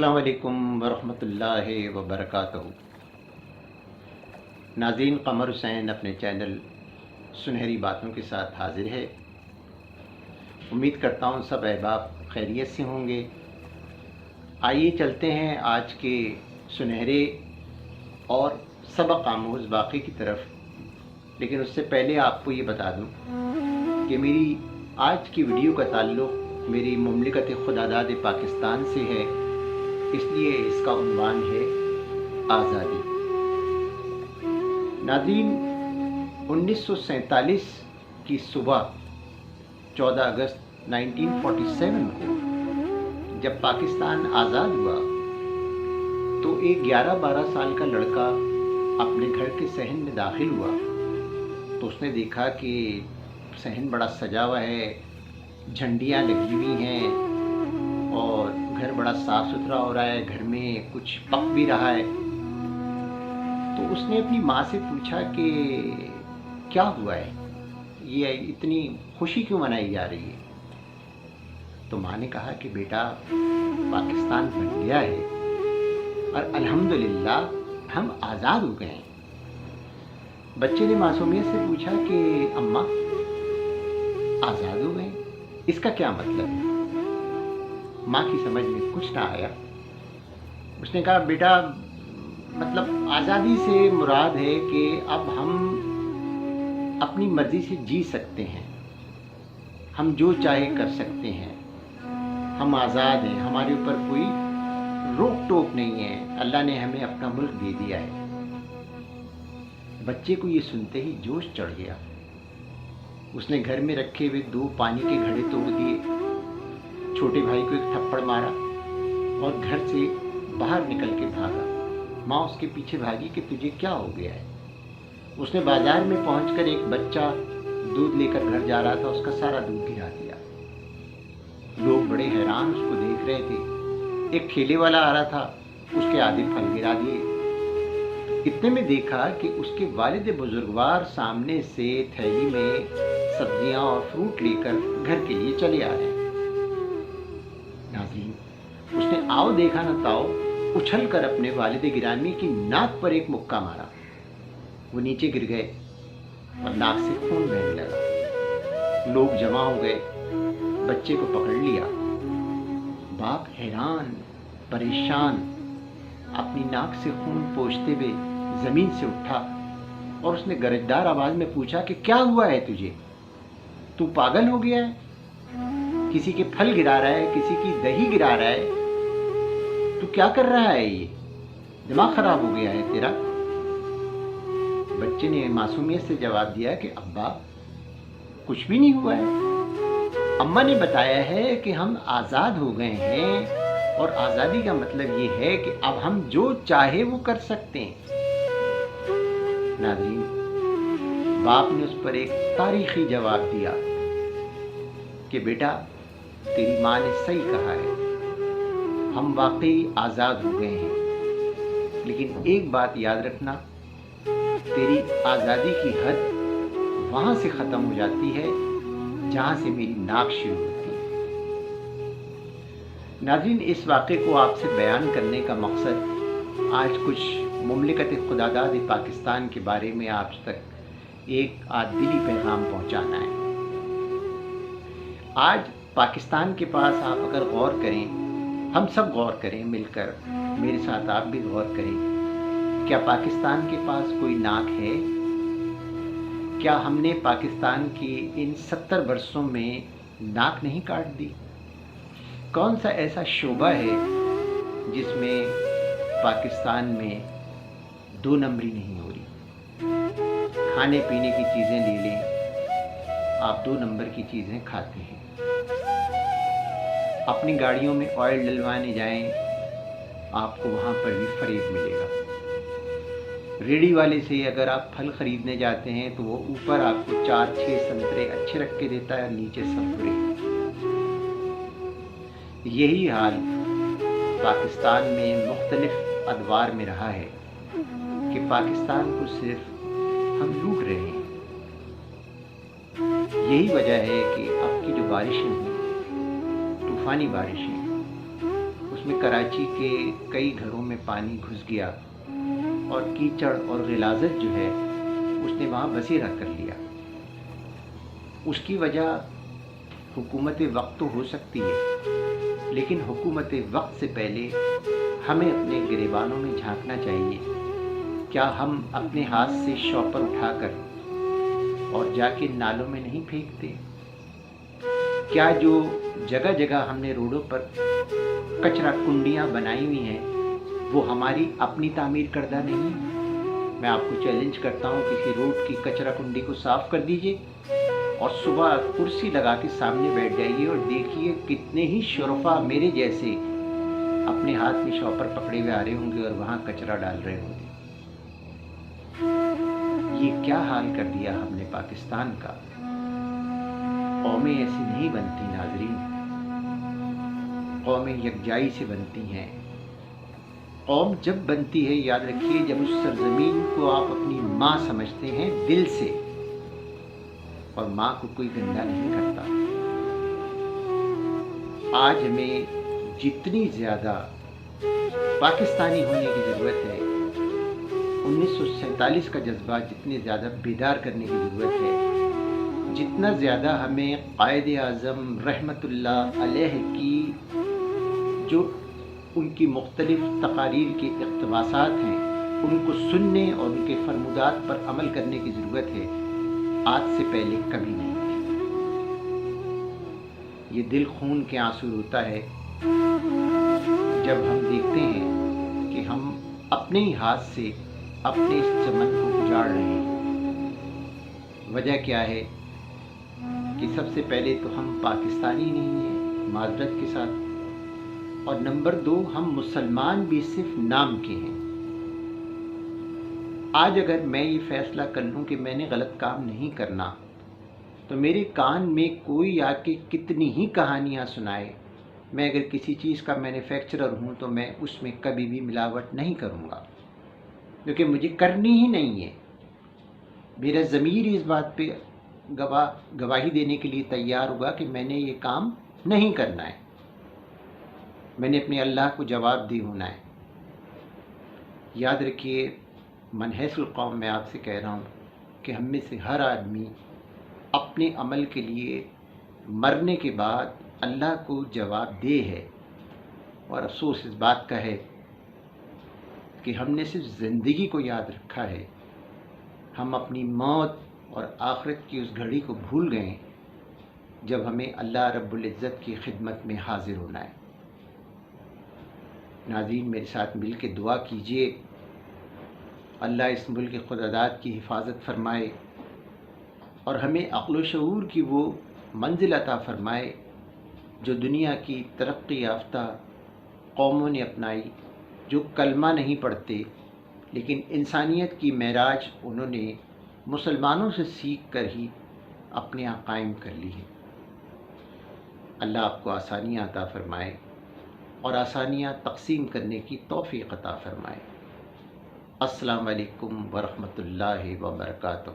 अस्सलाम वालेकुम वरहमतुल्लाह वबरकातुहू। नाज़रीन, क़मर हुसैन अपने चैनल सुनहरी बातों के साथ हाज़िर है। उम्मीद करता हूँ सब अहबाब खैरियत से होंगे। आइए चलते हैं आज के सुनहरे और सबक आमूज़ वाक़े की तरफ। लेकिन उससे पहले आपको ये बता दूँ कि मेरी आज की वीडियो का ताल्लुक़ मेरी मुमलिकत खुदादाद पाकिस्तान से है, इसलिए इसका उन्वान है आज़ादी। नाज़रीन, 1947 की सुबह 14 अगस्त 1947 को जब पाकिस्तान आज़ाद हुआ तो एक 11-12 साल का लड़का अपने घर के सहन में दाखिल हुआ तो उसने देखा कि सहन बड़ा सजा हुआ है, झंडियाँ लगी हुई हैं और घर बड़ा साफ़ सुथरा हो रहा है, घर में कुछ पक भी रहा है। तो उसने अपनी माँ से पूछा कि क्या हुआ है, ये इतनी खुशी क्यों मनाई जा रही है। तो माँ ने कहा कि बेटा, पाकिस्तान बन गया है और अल्हम्दुलिल्लाह हम आज़ाद हो गए हैं। बच्चे ने मासूमियत से पूछा कि अम्मा, आज़ाद हो गए, इसका क्या मतलब है। माँ की समझ में कुछ ना आया। उसने कहा, बेटा, मतलब आज़ादी से मुराद है कि अब हम अपनी मर्ज़ी से जी सकते हैं, हम जो चाहे कर सकते हैं, हम आज़ाद हैं, हमारे ऊपर कोई रोक टोक नहीं है, अल्लाह ने हमें अपना मुल्क दे दिया है। बच्चे को ये सुनते ही जोश चढ़ गया। उसने घर में रखे हुए 2 पानी के घड़े तोड़ दिए, छोटे भाई को एक थप्पड़ मारा और घर से बाहर निकल के भागा। माँ उसके पीछे भागी कि तुझे क्या हो गया है। उसने बाजार में पहुंचकर एक बच्चा दूध लेकर घर जा रहा था, उसका सारा दूध गिरा दिया। लोग बड़े हैरान उसको देख रहे थे। एक ठेले वाला आ रहा था, उसके आधे फल गिरा दिए। इतने में देखा कि उसके वालिद बुजुर्गवार सामने से थैली में सब्जियां और फ्रूट लेकर घर के लिए चले आ रहे हैं। नाज़रीन, उसने आओ देखा न ताओ उछल कर अपने वालिद गिरामी की नाक पर एक मुक्का मारा। वो नीचे गिर गए और नाक से खून बहने लगा। लोग जमा हो गए, बच्चे को पकड़ लिया। बाप हैरान परेशान अपनी नाक से खून पोंछते हुए जमीन से उठा और उसने गरजदार आवाज में पूछा कि क्या हुआ है तुझे, तू पागल हो गया है, किसी के फल गिरा रहा है, किसी की दही गिरा रहा है, तू क्या कर रहा है, ये दिमाग खराब हो गया है तेरा। बच्चे ने मासूमियत से जवाब दिया कि अब्बा, कुछ भी नहीं हुआ है, अम्मा ने बताया है कि हम आज़ाद हो गए हैं और आज़ादी का मतलब ये है कि अब हम जो चाहे वो कर सकते हैं। नाज़रीन, बाप ने उस पर एक तारीखी जवाब दिया कि बेटा, तेरी माँ ने सही कहा है, हम वाकई आज़ाद हो गए हैं, लेकिन एक बात याद रखना, तेरी आज़ादी की हद वहाँ से ख़त्म हो जाती है जहाँ से मेरी नाक शुरू होती है। नाज़रीन, इस वाक़े को आपसे बयान करने का मकसद आज कुछ मुमलिकत खुदादाद पाकिस्तान के बारे में आप तक एक दिली पैगाम पहुँचाना है। आज पाकिस्तान के पास आप अगर गौर करें, हम सब गौर करें मिलकर, मेरे साथ आप भी गौर करें, क्या पाकिस्तान के पास कोई नाक है? क्या हमने पाकिस्तान की इन 70 वर्षों में नाक नहीं काट दी? कौन सा ऐसा शोबा है जिसमें पाकिस्तान में 2 नंबरी नहीं हो रही? खाने पीने की चीज़ें ले लें, आप 2 नंबर की चीज़ें खाते हैं। अपनी गाड़ियों में ऑयल डलवाने जाएं, आपको वहाँ पर भी फरेब मिलेगा। रेडी वाले से अगर आप फल ख़रीदने जाते हैं तो वो ऊपर आपको 4-6 संतरे अच्छे रख के देता है और नीचे सब बुरे। यही हाल पाकिस्तान में मुख्तलिफ अदवार में रहा है कि पाकिस्तान को सिर्फ हम लूट रहे हैं। यही वजह है कि अब की जो बारिशें हुई, तूफ़ानी बारिशें, उस اس میں کراچی کے کئی گھروں میں پانی گھس گیا اور کیچڑ اور غلاظت جو ہے اس نے وہاں بسیرا کر لیا۔ اس کی وجہ حکومت وقت تو ہو سکتی ہے، لیکن حکومت وقت سے پہلے ہمیں اپنے گریبانوں میں جھانکنا چاہیے۔ کیا ہم اپنے ہاتھ سے شاپر اٹھا کر اور جا کے نالوں میں نہیں پھینکتے؟ کیا جو جگہ جگہ ہم نے روڈوں پر کچرا کنڈیاں بنائی ہوئی ہیں وہ ہماری اپنی تعمیر کردہ نہیں؟ میں آپ کو چیلنج کرتا ہوں، کسی روڈ کی کچرا کنڈی کو صاف کر دیجئے اور صبح کرسی لگا کے سامنے بیٹھ جائیے اور دیکھیے کتنے ہی شرفا میرے جیسے اپنے ہاتھ میں شاپر پکڑے ہوئے آ رہے ہوں گے اور وہاں کچرا ڈال رہے ہوں گے۔ یہ کیا حال کر دیا ہم نے پاکستان کا۔ قومیں ایسی نہیں بنتی ناظرین، قومیں یکجائی سے بنتی ہیں۔ قوم جب بنتی ہے، یاد رکھیے، جب اس سرزمین کو آپ اپنی ماں سمجھتے ہیں دل سے، اور ماں کو کوئی گندا نہیں کرتا۔ آج ہمیں جتنی زیادہ پاکستانی ہونے کی ضرورت ہے، 1947 کا جذبہ جتنے زیادہ بیدار کرنے کی ضرورت ہے، جتنا زیادہ ہمیں قائد اعظم رحمۃ اللہ علیہ کی جو ان کی مختلف تقاریر کے اقتباسات ہیں ان کو سننے اور ان کے فرمودات پر عمل کرنے کی ضرورت ہے، آج سے پہلے کبھی نہیں تھی۔ یہ دل خون کے آنسو روتا ہے جب ہم دیکھتے ہیں کہ ہم اپنے ہی ہاتھ سے اپنے اس چمن کو اجاڑ رہے ہیں۔ وجہ کیا ہے کہ سب سے پہلے تو ہم پاکستانی نہیں ہیں، معذرت کے ساتھ، اور نمبر 2 ہم مسلمان بھی صرف نام کے ہیں۔ آج اگر میں یہ فیصلہ کر لوں کہ میں نے غلط کام نہیں کرنا، تو میرے کان میں کوئی آ کے کتنی ہی کہانیاں سنائے، میں اگر کسی چیز کا مینوفیکچرر ہوں تو میں اس میں کبھی بھی ملاوٹ نہیں کروں گا، کیونکہ مجھے کرنی ہی نہیں ہے۔ میرا ضمیر اس بات پہ گواہی دینے کے لیے تیار ہوگا کہ میں نے یہ کام نہیں کرنا ہے، میں نے اپنے اللہ کو جواب دی ہونا ہے۔ یاد رکھیے، من حیث القوم میں آپ سے کہہ رہا ہوں کہ ہم میں سے ہر آدمی اپنے عمل کے لیے مرنے کے بعد اللہ کو جواب دہ ہے، اور افسوس اس بات کا ہے کہ ہم نے صرف زندگی کو یاد رکھا ہے، ہم اپنی موت اور آخرت کی اس گھڑی کو بھول گئے جب ہمیں اللہ رب العزت کی خدمت میں حاضر ہونا ہے۔ ناظرین، میرے ساتھ مل کے دعا کیجئے، اللہ اس ملک خداداد کی حفاظت فرمائے اور ہمیں عقل و شعور کی وہ منزل عطا فرمائے جو دنیا کی ترقی یافتہ قوموں نے اپنائی، جو کلمہ نہیں پڑھتے لیکن انسانیت کی معراج انہوں نے مسلمانوں سے سیکھ کر ہی اپنے یہاں قائم کر لی ہے۔ اللہ آپ کو آسانیاں عطا فرمائے اور آسانیاں تقسیم کرنے کی توفیق عطا فرمائے۔ السلام علیکم ورحمۃ اللہ وبرکاتہ۔